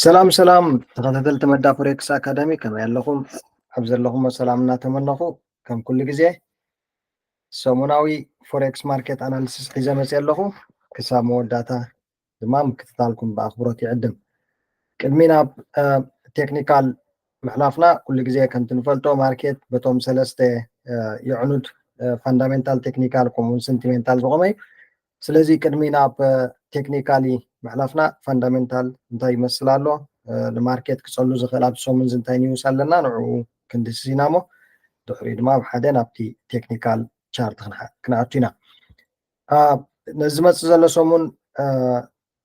ሰላም ሰላም ተኸታተልቲ መዳ ፎሬክስ አካዳሚ ከመይ ኣለኹም? ኣብ ዘለኹም ሰላም እናተመነኹ ከም ኩሉ ግዜ ሰሙናዊ ፎሬክስ ማርኬት ኣናሊሲስ ሒዘ መፅእ ኣለኹ። ክሳብ መወዳእታ ድማ ምክትታልኩም ብኣኽብሮት ይዕድም። ቅድሚ ናብ ቴክኒካል ምሕላፍና ኩሉ ግዜ ከምቲ ንፈልጦ ማርኬት በቶም ሰለስተ ይዕኑድ ፋንዳሜንታል ቴክኒካል ከምኡውን ሰንቲሜንታል ዝቆመ እዩ። ስለዚ ቅድሚ ናብ ቴክኒካሊ ምሕላፍና ፋንዳሜንታል እንታይ ይመስል ኣሎ ንማርኬት ክፀሉ ዝኽእል ኣብ ሰሙን እንታይ ኒውስ ኣለና ንዕኡ ክንድስሲና እሞ ድሕሪኡ ድማ ብሓደ ናብቲ ቴክኒካል ቻርት ክንኣቱ ኢና። ነዚ ዝመፅእ ዘሎ ሰሙን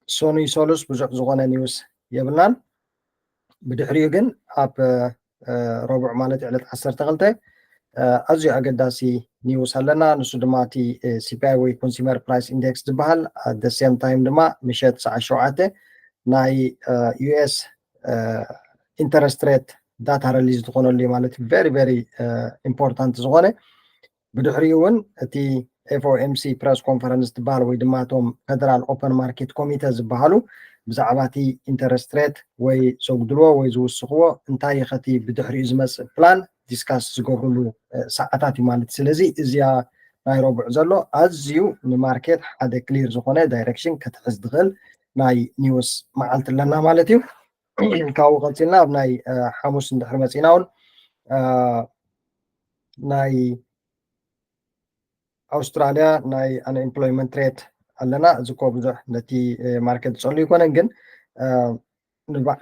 ሶኒ ሶሉስ ብዙሕ ዝኾነ ኒውስ የብልናን። ብድሕሪኡ ግን ኣብ ረቡዕ ማለት ዕለት 12 ኣዝዩ ኣገዳሲ ኒውስ ኣለና። ንሱ ድማ እቲ ሲፒአይ ወይ ኮንሱመር ፕራይስ ኢንዴክስ ዝበሃል ኣት ደ ሴም ታይም ድማ ምሸት ሰዓት 7 ናይ ዩኤስ ኢንተረስት ሬት ዳታ ሪሊዝ ዝኾነሉ ማለት እዩ። ቨሪ ቨሪ ኢምፖርታንት ዝኾነ ብድሕሪኡ እውን እቲ ኤፍኦኤምሲ ፕሬስ ኮንፈረንስ ዝበሃል ወይ ድማ እቶም ፌደራል ኦፐን ማርኬት ኮሚቴ ዝበሃሉ ብዛዕባ እቲ ኢንተረስት ሬት ወይ ዘጉድልዎ ወይ ዝውስኽዎ እንታይ ኸቲ ብድሕሪኡ ዝመፅእ ፕላን ዲስካስ ዝገብርሉ ሰዓታት እዩ ማለት። ስለዚ እዚያ ናይ ረቡዕ ዘሎ ኣዝዩ ንማርኬት ሓደ ክሊር ዝኾነ ዳይሬክሽን ክትሕዝ ትኽእል ናይ ኒውስ መዓልቲ ኣለና ማለት እዩ። ካብኡ ቀፂልና ኣብ ናይ ሓሙስ እንድሕር መፂና እውን ናይ ኣውስትራልያ ናይ አንኤምፕሎይመንት ሬት ኣለና። እዚ ኮ ብዙሕ ነቲ ማርኬት ዝፀሉ ይኮነን ግን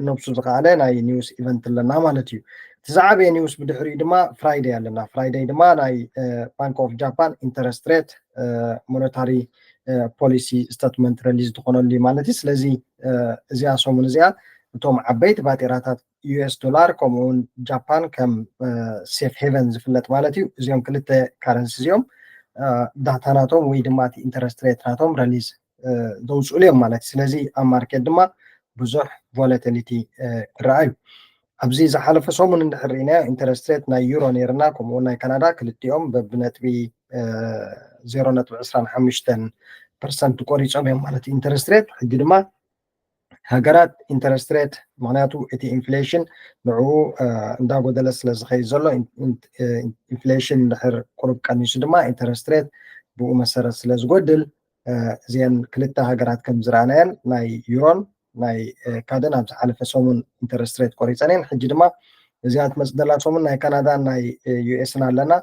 ነብሱ ዝከኣለ ናይ ኒውስ ኢቨንት ኣለና ማለት እዩ። እቲ ዝዓበየ ኒውስ ብድሕሪኡ ድማ ፍራይደይ ኣለና። ፍራይደይ ድማ ናይ ባንክ ኦፍ ጃፓን ኢንተረስት ሬት ሞኔታሪ ፖሊሲ ስቴትመንት ሪሊዝ ዝኾነሉ ማለት እዩ። ስለዚ እዚኣ ሰሙን እዚኣ እቶም ዓበይቲ ባጤራታት ዩኤስ ዶላር ከምኡውን ጃፓን ከም ሴፍ ሄቨን ዝፍለጥ ማለት እዩ። እዚኦም ክልተ ካረንሲ እዚኦም ዳታ ናቶም ወይ ድማ እቲ ኢንተረስት ሬት ናቶም ሪሊዝ ዘውፅሉ እዮም ማለት እዩ። ስለዚ ኣብ ማርኬት ድማ ብዙሕ ቮላቲሊቲ ይረኣዩ። ኣብዚ ዝሓለፈ ሰሙን እንድሕር ሪእና ኢንተረስት ሬት ናይ ዩሮ ነርና ከምኡውን ናይ ካናዳ ክልቲኦም በብነጥቢ 0.25% ቆሪፆም እዮም ማለት እዩ ኢንተረስት ሬት። ሕጂ ድማ ሃገራት ኢንተረስት ሬት ምክንያቱ እቲ ኢንፍሌሽን ንዕኡ እንዳጎደለ ስለዝኸይድ ዘሎ ኢንፍሌሽን እንድሕር ቁሩብ ቀኒሱ ድማ ኢንተረስት ሬት ብኡ መሰረት ስለዝጎድል እዚአን ክልተ ሃገራት ከም ዝረኣናየን ናይ ዩሮን ናይ ካደን ኣብ ዝሓለፈ ሰሙን ኢንተረስት ሬት ቆሪፀን እየን። ሕጂ ድማ እዚኣ ትመፅእ ዘላ ሰሙን ናይ ካናዳን ናይ ዩኤስን ኣለና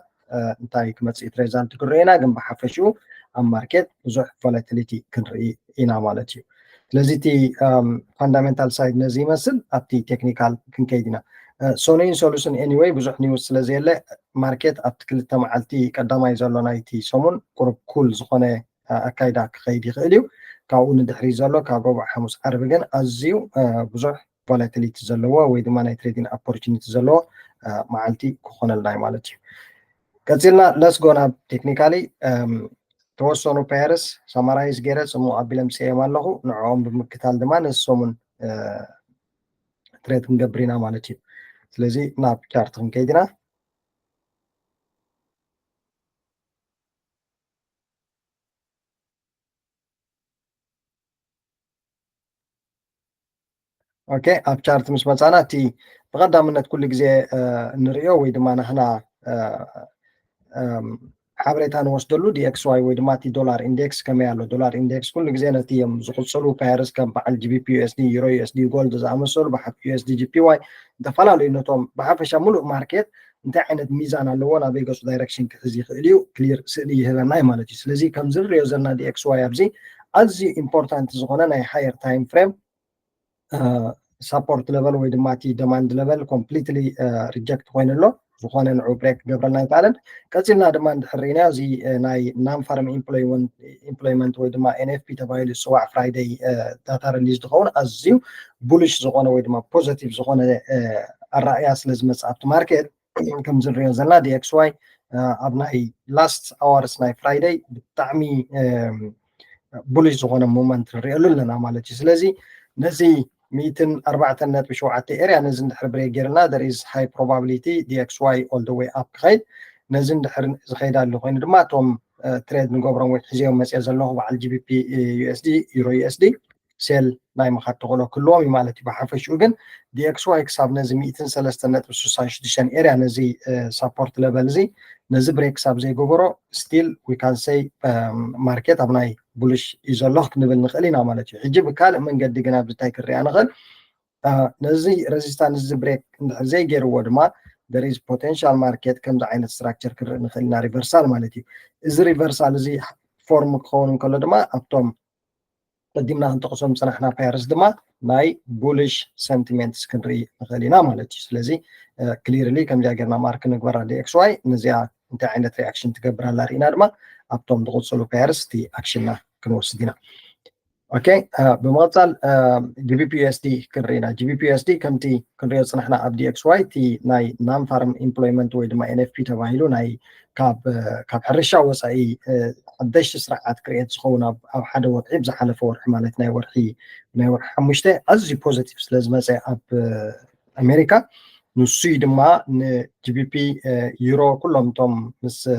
እንታይ ክመፅእ ሪዛልት ክንርኢ ኢና። ግን ብሓፈሽኡ ኣብ ማርኬት ብዙሕ ቮላቲሊቲ ክንርኢ ኢና ማለት እዩ። ስለዚ እቲ ፋንዳሜንታል ሳይድ ነዚ ይመስል። ኣብቲ ቴክኒካል ክንከይድ ኢና። ሶኒን ሶሉስን ኤኒዌይ ብዙሕ ኒውስ ስለዘየለ ማርኬት ኣብቲ ክልተ መዓልቲ ቀዳማይ ዘሎ ናይቲ ሰሙን ቁሩብ ኩል ዝኾነ ኣካይዳ ክኸይድ ይኽእል እዩ። ካብኡ ንድሕሪ ዘሎ ካብ ረቡዕ ሓሙስ ዓርቢ ግን ኣዝዩ ብዙሕ ቮላቲሊቲ ዘለዎ ወይ ድማ ናይ ትሬዲንግ ኦፖርቹኒቲ ዘለዎ መዓልቲ ክኾነልና ማለት እዩ። ቀፂልና ለስጎ ናብ ቴክኒካሊ ተወሰኑ ፔርስ ሰማራይዝ ገይረ ፅሙቕ ኣቢለ ምስአዮም ኣለኹ። ንዕኦም ብምክታል ድማ ነዚ ሰሙን ትሬድ ክንገብር ኢና ማለት እዩ። ስለዚ ናብ ቻርት ክንከይድ ኢና። ኦኬ ኣብ ቻርት ምስ መፃና እቲ ብቐዳምነት ኩሉ ግዜ እንሪኦ ወይ ድማ ንሕና ሓበሬታ ንወስደሉ ዲኤክስዋይ ወይ ድማ እቲ ዶላር ኢንዴክስ ከመይ ኣሎ። ዶላር ኢንዴክስ ኩሉ ግዜ ነቲ እዮም ዝቁፅሉ ፓየርስ ከም በዓል ጂቢፒ ዩኤስዲ፣ ዩሮ ዩኤስዲ፣ ጎልድ ዝኣመሰሉ ዩኤስዲ ጂፒዋይ ዝተፈላለዩ ነቶም ብሓፈሻ ሙሉእ ማርኬት እንታይ ዓይነት ሚዛን ኣለዎ ናበይ ገፁ ዳይሬክሽን ክሕዝ ይኽእል እዩ ክሊር ስእሊ ይህበና እዩ ማለት እዩ። ስለዚ ከምዚ ንሪኦ ዘለና ዲኤክስዋይ ኣብዚ ኣዝዩ ኢምፖርታንት ዝኾነ ናይ ሃየር ታይም ፍሬም ሳፖርት ሌቨል ወይ ድማ እቲ ደማንድ ሌቨል ኮምፕሊትሊ ሪጀክት ኮይኑሎ ዝኾነ ንዑ ብሬክ ገብረና ይከኣለን። ቀፂልና ድማ እንድሕር ሪእና እዚ ናይ ናን ፋርም ኢምፕሎይመንት ወይ ድማ ኤንኤፍፒ ተባሂሉ ዝፅዋዕ ፍራይደይ ዳታ ሪሊዝ ዝኸውን ኣዝዩ ቡልሽ ዝኾነ ወይ ድማ ፖዘቲቭ ዝኾነ ኣረኣእያ ስለዝመፅእ ኣብቲ ማርኬት ከምዚ ንሪኦ ዘለና ዲኤክስዋይ ኣብ ናይ ላስት ኣዋርስ ናይ ፍራይደይ ብጣዕሚ ቡልሽ ዝኾነ ሞመንት ንሪእሉ ኣለና ማለት እዩ። ስለዚ ነዚ 104.7 ኤርያ ነዚ እንድሕር ብሬክ ጌርና there is high probability DXY all the way up ክኸይድ ነዚ እንድሕር ዝኸይዳሉ ኮይኑ ድማ እቶም ትሬድ ንገብሮም ወይ ሒዝዮም መፅአ ዘለኹ በዓል ጂቢፒ ዩኤስዲ ዩሮ ዩኤስዲ سيل ناي مخاط تقولو كلهم مالتي بحفش وجن دي اكس واي كساب نزي 103.66 اريا نزي سبورت ليفل زي نزي بريك ساب زي جوبرو ستيل وي كان سي ماركت ابناي بولش يزلخ نبل نخلينا مالتي حجي بكال من قد جنا بتاي كري انا غل نزي ريزيستانس زي بريك زي غير ودما there is potential market كم عين structure كر نخلينا ريفرسال مالتي از ريفرسال زي فورم كون كله دما ابتوم قدمنا نتقصم صنحنا بارس دما ناي بولش سنتيمنتس كنري نخلينا مالتي سلازي كليرلي كم جاغرنا مارك نغبر دي اكس واي نزيا انت عينت رياكشن تقبر على رينا دما ابتوم دغصلو بارس تي اكشننا كنوسدينا اوكي بمقتل جي بي بي اس دي كنرينا جي بي بي اس دي كمتي كنري صنحنا اب دي اكس واي تي ناي نام فارم امبلويمنت وي دما ان اف بي تباهيلو ناي كاب حرشا وصاي قداش سرعات كريت زخونا او حدا وضعي بزحلف ورح مالت ناي ورحي ناي ورح حمشته ازي بوزيتيف لازم زي اب امريكا نسي دما جي بي بي يورو كلهم توم مس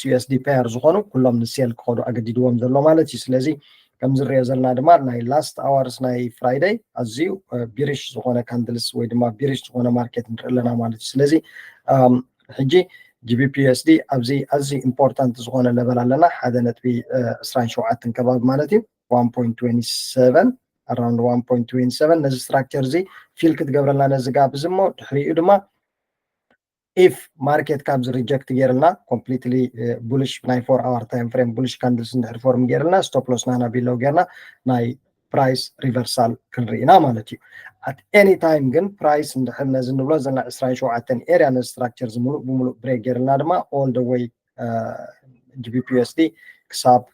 يو اس دي بير زخونو كلهم نسيل كودو اجديدوم زلو مالتي سلازي كم زري زلنا دما ناي لاست اورز ناي فرايداي ازيو بيريش زخونه كاندلس وي دما بيريش زخونه ماركت نرلنا مالتي سلازي حجي جي بي بي اس دي ابزي ازي امبورتانت زخونه لبل لنا حدا نتبي 27 كباب مالتي 1.27 around 1.27 نز ستراكشر زي فيل كتقبر لنا نزقاب زمو تحريق دما if market caps reject gearna completely bullish 94 hour time frame bullish candles ندحر فورم gearna stop loss نانا below gearna ناي price reversal كنرينا مالتي at any time gen price ندحر نزن بلو زلنا 27 area نز structures ملو بملو break gearna دما all the way GBPUSD كساب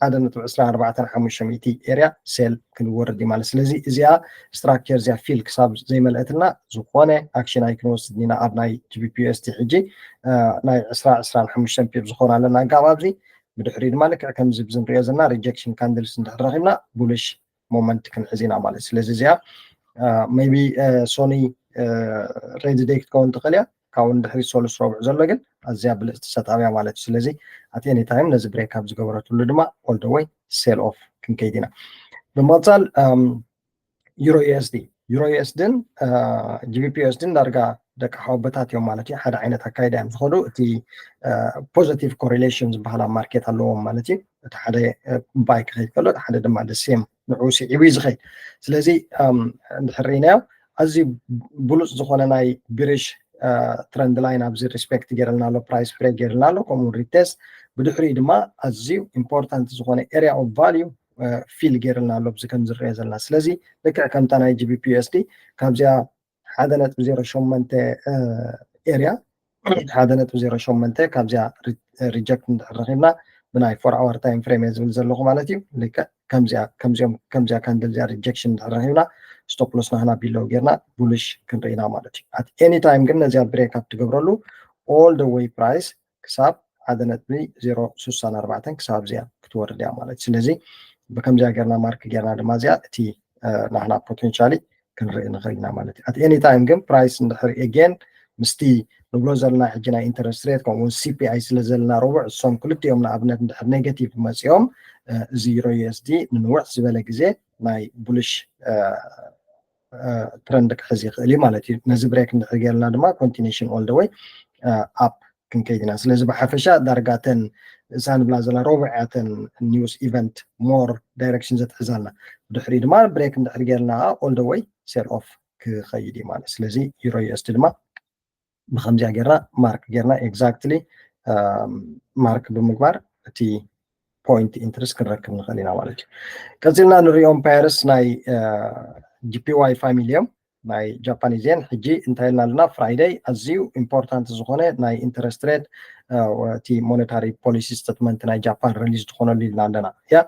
هذا نتبع 4,500 اريا سيل كنوردي مال سلازي ازيا ستراكشر زي فيل كساب زي ما لقيتنا زخونه اكشن ايكون وسدينا اب ناي جي بي بي اس تي حجي ناي 15 بيب زخونه لنا قابابزي بدحري مالك كم زبزن ريازنا ريجكشن كاندلز ندحرغنا بولش مومنت كنحزينا مال سلازي زيا ميبي سوني ريد ديك كون تقليا كون دحري سولس ربع زلو ግን ازيا بالاستساطابيا مالت سلازي at any time نز بريك اب زغبرتو لدما all the way sell off كنكيدنا بمثال يورو اس دي يورو اس دن جي بي بي اس دن درجه دك حوبتات يوم مالتي حدا عينت هكايدا مخدو تي positive correlations بحالا ماركت اللوم مالتي حدا بايك خيط كله حدا دما السيم نعوسي عويز خيط سلازي نحريناو ازي بولس زخونه ناي بيرش ترند لاين ابزي ريسبكت جيرلنا لو برايس بريك جيرلنا لو كومون ريتست بدحري دما ازيو امبورتانت زخونه اريا اوف فاليو فيل جيرلنا لو بزي كم زري زلنا سلازي لك كم تانا جي بي بي اس دي كابزيا حدنت بزيرو شومنت اريا حدنت بزيرو شومنت كابزيا ريجكت رغبنا بناي 4 اور تايم فريم يزول زلو مالتي لك كمزيا كاندل زي ريجكشن رغبنا ستوب لوس نحنا بيلو جيرنا بولش كنرينا مالتي at any time قلنا زي بريك اب تقبرلو all the way price كساب عدنت بي 0.64 كساب زي كتورد يا مالتي سلازي بكم زي جرنا مارك جرنا دما زي تي نحنا بوتنشالي كنري نخلينا مالتي at any time قم برايس ندحر again مستي نبلو زلنا حجنا انترست ريت كون سي بي اي سلازلنا ربع الصوم كلتي يومنا ابنت ندحر نيجاتيف مسيوم 0 يو اس دي نوع زباله غزي ناي بولش ترند كحزي خلي مالتي نز بريك ندحر دما كونتينيشن اول ذا واي اب كنكيدنا سلازي بحفشا درجاتن سان بلازلا ربعاتن نيوز ايفنت مور دايركشن زت حزالنا دحري دما بريك ندحر اول ذا واي سيل اوف كخيدي مال سلازي يورو يو اس دما بخمسة جرنا مارك جرنا exactly مارك بمقبار تي point interest كنركب نخلينا مالتي كنزلنا نريهم بارس ناي جي بي واي فاميليوم ناي جابانيزين حجي انتهينا لنا فرايداي ازيو important زخونه ناي interest rate تي monetary policy statement ناي جابان ريليز تخونه لنا عندنا يا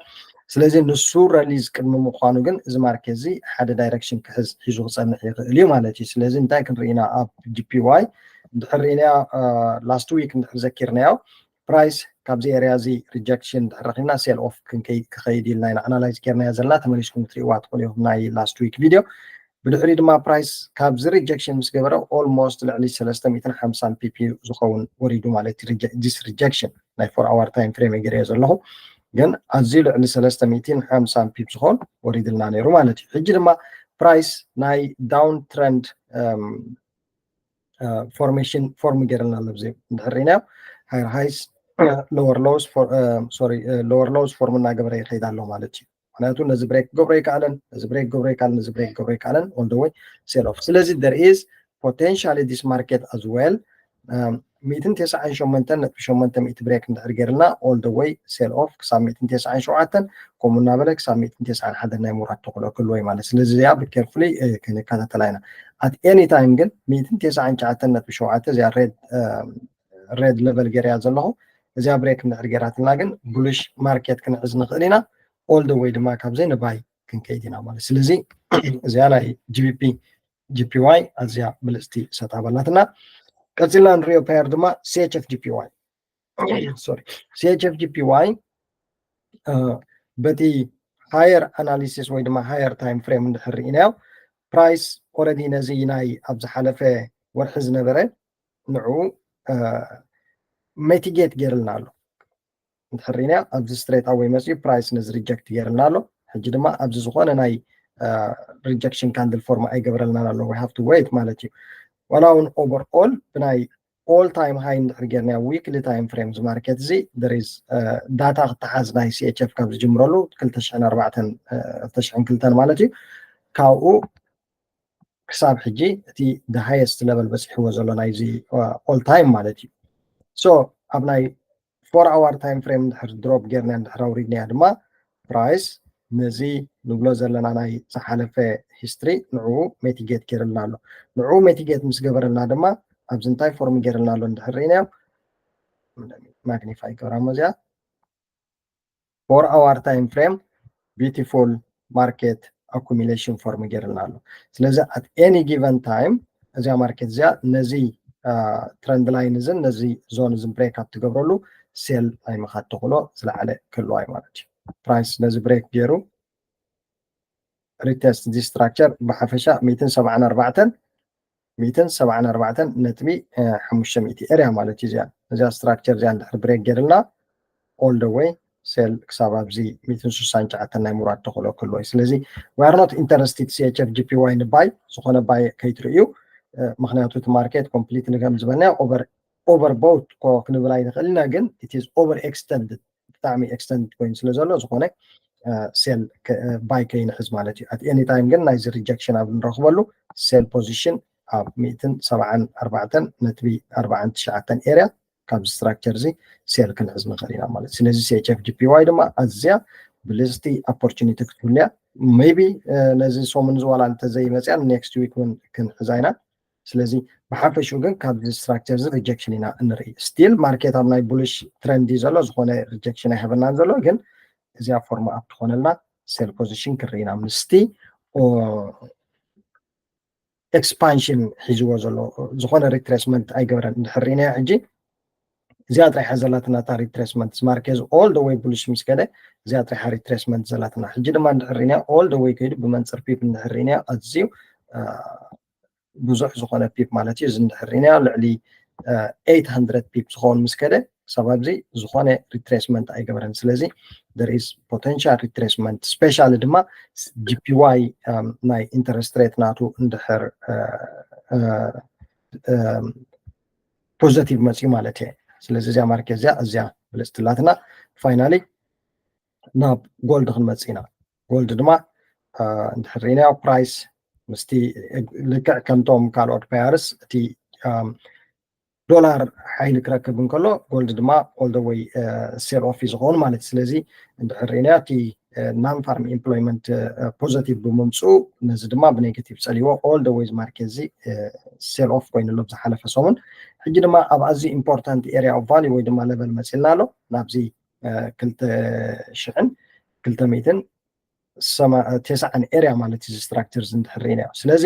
سلازي نسو ريليز كدم مخانو جن از ماركزي حدا دايركشن كحز حيزو صنع اليوم مالتي سلازي انتهي كنرينا اب جي بي واي دحرينا last week نذكرناو برايس كابزي اريازي ريجكشن دحرنا سيل اوف كنكي كخيدي لنا انالايز كيرنا زلنا تمليشكم تريوات قولي ناي لاست ويك فيديو بدحري دما برايس كابز ريجكشن مس جبره اولموست لعلي 350 بي بي زخون وريدو مالتي ديس ريجكشن ناي 4 اور تايم فريم يجري زلهم ግን ኣዝዩ ልዕሊ 350 ፒፕ ዝኮን ወሪድልና ነይሩ ማለት እዩ ሕጂ ድማ ፕራይስ ናይ ዳውን ትረንድ ፎርሜሽን ፎርም ገይርልና ኣሎ ብዘይ እንድሕሪናዮ ሃይር ሃይስ ሎወር ሎውስ ፎርም እናገበረ ይኸይድ ኣሎ ማለት እዩ ምክንያቱ ነዚ ብሬክ ገብሮ ይከኣለን ነዚ ብሬክ ገብሮ ይከኣለን ነዚ ብሬክ ገብሮ ይከኣለን ኦል ደ ወይ ሴል ኦፍ ስለዚ there is potentially this market as well 198.8 ብሬክ እንድሕር ገይርልና ኦል ደ ወይ ሴል ኦፍ ክሳብ 197 ከምኡ እናበለ ክሳብ 191 ናይ ምውራድ ተኽእሎ ክህልዎ እዩ ማለት ስለዚ እዚኣ ብኬርፉሊ ክንከታተላ ኢና at any time ግን 199.7 እዚኣ ሬድ ሌቨል ገይርያ ዘለኹ እዚኣ ብሬክ እንድሕር ገይራትና ግን ቡሊሽ ማርኬት ክንዕዝ ንኽእል ኢና ኦል ደ ወይ ድማ ካብዘይ ንባይ ክንከይድ ኢና ማለት ስለዚ እዚኣ ናይ ጂፒዋይ ኣዝያ ብልፅቲ ሰታበላትና ቀፂልና ንሪኦ ፓየር ድማ CHF-GPY CHF-GPY በቲ ሃየር ኣናሊሲስ ወይ ድማ ሃየር ታይም ፍሬም እንድሕር ርኢናዮ ፕራይስ ኦልሬዲ ነዚ ናይ ኣብ ዝሓለፈ ወርሒ ዝነበረ ንዑ ሜቲጌት ገይርልና ኣሎ እንድሕር ርኢናዮ ኣብዚ ስትሬት ኣወይ መፅኡ ፕራይስ ነዚ ሪጀክት ገይርልና ኣሎ ሕጂ ድማ ኣብዚ ዝኾነ ናይ ሪጀክሽን ካንድል ፎርም ኣይገበረልናን ኣሎ we have to wait ማለት እዩ ዋላ እውን ኦቨርኦል ብናይ ኦል ታይም ሃይ እንድሕር ጌርናዮ ዊክሊ ታይም ፍሬም ዝማርኬት እዚ there is ዳታ ክትሓዝ ናይ CHF ካብ ዝጅምረሉ 2002 ማለት እዩ ካብኡ ክሳብ ሕጂ እቲ the highest level በፂሕዎ ዘሎ ናይዚ ኦል ታይም ማለት እዩ ሶ ኣብ ናይ 4 hour ታይም ፍሬም እንድሕር ድሮፕ ጌርና እንድሕር ኣውሪድናያ ድማ ፕራይስ ነዚ ንብሎ ዘለና ናይ ዝሓለፈ ሂስትሪ ንዕኡ ሜቲጌት ገይርልና ኣሎ ንዕኡ ሜቲጌት ምስ ገበረልና ድማ ኣብዚ እንታይ ፎርም ገይርልና ኣሎ እንድሕር ርኢናዮ ማግኒፋይ ገበራ እዚኣ 4 hour ታይም ፍሬም ቢዩቲፉል ማርኬት አኩሚሌሽን ፎርም ገይርልና ኣሎ ስለዚ at any given time እዚኣ ማርኬት እዚኣ ነዚ ትረንድ ላይን እዝን ነዚ ዞን እዝን ብሬክ ኣፕ ትገብረሉ ሴል ናይ ምኻድ ተኽእሎ ዝለዓለ ክህልዋ እዩ ማለት እዩ ፕራይስ ነዚ ብሬክ ገይሩ ሪቴስት ዚ ስትራክቸር ብሓፈሻ 174 ኤርያ ማለት እዩ እዚኣ ስትራክቸር እዚኣ እንድሕር ብሬክ ገይርልና ኦል ደ ዌይ ሴል ክሳብ ኣብዚ 169 ናይ ምውራድ ተኽእሎ ክህልዎ እዩ ስለዚ we are not interested CHF-GPY ንባይ ዝኾነ ባይ ከይትርእዩ ምክንያቱ እቲ ማርኬት ኮምፕሊት ንከም ዝበልና ኦቨር ቦት ክንብል ኣይንኽእል ኢና ግን it is over extended ብጣዕሚ ኤክስተንድ ኮይኑ ስለ ዘሎ ዝኾነ ሴል ባይ ከይንሕዝ ማለት እዩ at any time ግን ናይዚ ሪጀክሽን ኣብ ንረኽበሉ ሴል ፖዚሽን ኣብ 174.49 ኤርያ ካብ ስትራክቸር እዚ ሴል ክንሕዝ ንኽእል ኢና ማለት ስለዚ CHF-GPY ድማ ኣዝያ ብልፅቲ ኦፖርቹኒቲ ክትህልያ ሜይቢ ነዚ ሰሙን ዝዋላ እንተዘይመፅያ ኔክስት ዊክ እውን ክንሕዛ ኢና ስለዚ ብሓፈሽኡ ግን ካብዚ ስትራክቸር እዚ ሪጀክሽን ኢና እንርኢ ስቲል ማርኬት ኣብ ናይ ቡሊሽ ትረንድ እዩ ዘሎ ዝኾነ ሪጀክሽን ኣይሃበናን ዘሎ ግን እዚኣ ፎርማ ኣፕ ትኾነልና ሴል ፖዚሽን ክርኢና ምስቲ ኤክስፓንሽን ሒዝዎ ዘሎ ዝኾነ ሪትሬስመንት ኣይገበረን እንድሕር ርኢናዮ ሕጂ እዚኣ ጥራይሓ ዘላትና እታ ሪትሬስመንት ማርኬዝ ኦል ደ ዌይ ቡሊሽ ምስ ከደ እዚኣ ጥራይሓ ሪትሬስመንት ዘላትና ሕጂ ድማ እንድሕር ርኢናዮ ኦል ደ ዌይ ከይዱ ብመንፅር ፒፕ እንድሕር ርኢናዮ ኣዝዩ ብዙሕ ዝኾነ ፒፕ ማለት እዩ እዚ እንድሕር ርኢናዮ ልዕሊ 800 ፒፕ ዝኸውን ምስ ከደ ክሳብ ኣብዚ ዝኾነ ሪትሬስመንት ኣይገበረን ስለዚ there is potential retracement ስፔሻሊ ድማ GPY ናይ ኢንተረስት ሬት ናቱ እንድሕር ፖዚቲቭ መፅኡ ማለት እዩ ስለዚ እዚኣ ማርኬት እዚኣ ኣዝያ ብልፅትላትና ፋይናሊ ናብ ጎልድ ክንመፅእ ኢና ጎልድ ድማ እንድሕር ርኢናዮ ፕራይስ ምስቲ ልክዕ ከምቶም ካልኦት ፓየርስ እቲ ዶላር ሓይሊ ክረክብ እንከሎ ጎልድ ድማ ኦል ደ ዌይ ሴል ኦፍ ዝኸውን ማለት ስለዚ እንድሕር ርኢናዮ እቲ ናን ፋርም ኤምፕሎይመንት ፖዚቲቭ ብምምፅኡ ነዚ ድማ ብኔጌቲቭ ፀሊዎ ኦል ደ ዌይ ማርኬት እዚ ሴል ኦፍ ኮይኑሎ ብዝሓለፈ ሰሙን ሕጂ ድማ ኣብ ኣዝዩ ኢምፖርታንት ኤርያ ኦፍ ቫልዩ ወይ ድማ ሌቨል መፂልና ኣሎ ናብዚ 290 ኤርያ ማለት እዩ ስትራክቸር እንድሕር ርኢናዮ ስለዚ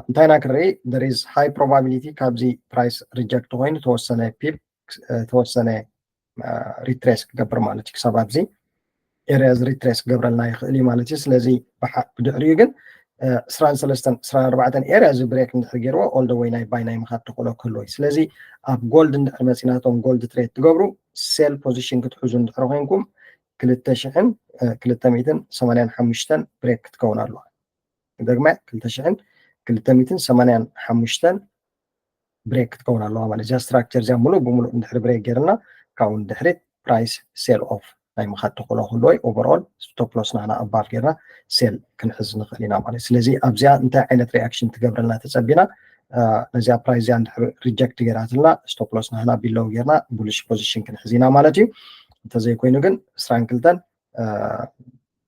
እንታይና ክንርኢ there is high probability ካብዚ ፕራይስ ሪጀክት ኮይኑ ተወሰነ ፒፕ ተወሰነ ሪትሬስ ክገብር ማለት እዩ ክሳብ ኣብዚ ኤርያ ሪትሬስ ክገብረልና ይኽእል እዩ ማለት እዩ ስለዚ ብድሕሪኡ ግን 24 ኤርያ እዚ ብሬክ እንድሕር ገይርዎ ኦል ደ ዌይ ናይ ባይ ናይ ምኻድ ተኽእሎ ክህልዎ እዩ ስለዚ ኣብ ጎልድ እንድሕር መፂናቶም ጎልድ ትሬድ ትገብሩ ሴል ፖዚሽን ክትሕዙ እንድሕር ኮይንኩም 285 بريك تكون الله دغما 285 بريك تكون الله ማለት ዛ ስትራክቸር ዛ ሙሉ በሙሉ እንድሕር ብሬክ ጌርና ካብኡ እንድሕሪ ፕራይስ ሴል ኦፍ ናይ ምኻድ ተኽእሎ ኩሉ ወይ ኦቨርኦል ስቶፕ ሎስ ናህና ኣባፍ ጌርና ሴል ክንሕዝ ንኽእል ኢና ማለት ስለዚ ኣብዚኣ እንታይ ዓይነት ሪኣክሽን ትገብረልና ተፀቢና ነዚኣ ፕራይስ ዚኣ እንድሕር ሪጀክት ጌራትልና ስቶፕ ሎስ ናህና ቢሎው ጌርና ቡሊሽ ፖዚሽን ክንሕዝ ኢና ማለት እዩ እንተዘይኮይኑ ግን 22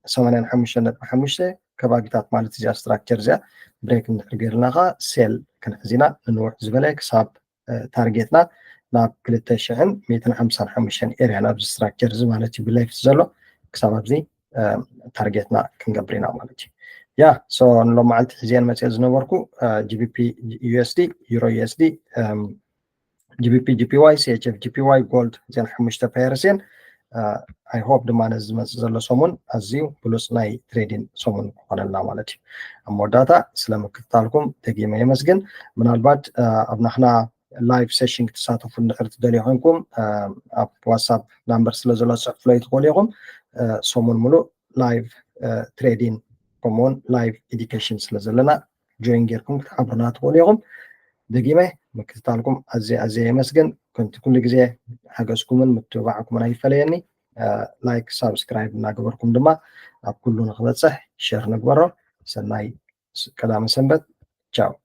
85.5 ከባቢታት ማለት እዚኣ ስትራክቸር እዚኣ ብሬክ እንድሕር ጌርና ኸ ሴል ክንሕዝ ኢና ንንውሕ ዝበለ ክሳብ ታርጌትና ናብ 2155 ኤርያ ናብዚ ስትራክቸር እዚ ማለት እዩ ብላይፍት ዘሎ ክሳብ ኣብዚ ታርጌትና ክንገብር ኢና ማለት እዩ ያ ሶ ንሎም መዓልቲ ሕዝየን መፅአ ዝነበርኩ ጂቢፒ ዩኤስዲ ዩሮ ዩኤስዲ ጂቢፒ ጂፒዋይ ሲኤችኤፍ ጂፒዋይ ጎልድ እዚአን 5 ፓየርስን I hope ድማ ነዚ ዝመፅእ ዘሎ ሰሙን ኣዝዩ ብሉፅ ናይ ትሬዲንግ ሰሙን ክኾነልና ማለት እዩ ኣብ መወዳእታ ስለምክትታልኩም ደጊመ የመስግን ምናልባት ኣብ ናትና ላይቭ ሴሽን ክትሳተፉ እንድሕር ትደልዩ ኮይንኩም ኣብ ዋትሳፕ ናምበር ስለ ዘሎ ፅሕፍለይ ትኽእሉ ኢኹም ሰሙን ሙሉእ ላይቭ ትሬዲንግ ከምኡውን ላይቭ ኤዱኬሽን ስለ ዘለና ጆይን ጌርኩም ክትሓብሩና ትኽእሉ ኢኹም ደጊመ ምክትታልኩም ኣዝየ የመስግን كنت كل جزء حاجة سكومن متابعكم أنا يفعليني لايك سبسكرايب ناقبركم دما أب كلنا خلاص شير نقبره سناي كلام سنبت. تشاو.